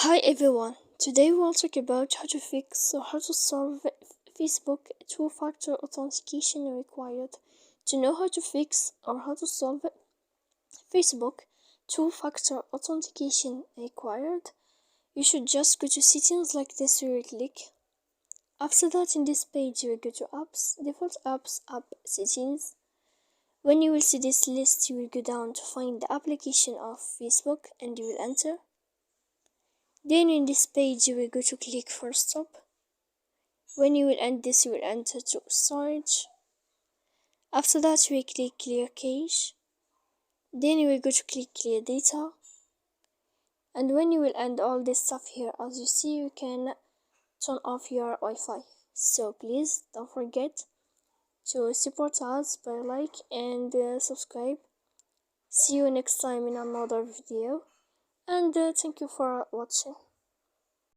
Hi everyone, today we'll talk about how to fix or how to solve Facebook two-factor authentication required. To know how to fix or how to solve Facebook two-factor authentication required, you should just go to settings like this where you click. After that, in this page you will go to apps, default apps, app settings. When you will see this list, you will go down to find the application of Facebook and you will enter. Then in this page you will go to click for stop. When you will end this, you will enter to storage. After that we click clear cache. Then you will go to click clear data. And when you will end all this stuff here, as you see, you can turn off your Wi-Fi. So please don't forget to support us by like and subscribe. See you next time in another video, and thank you for watching.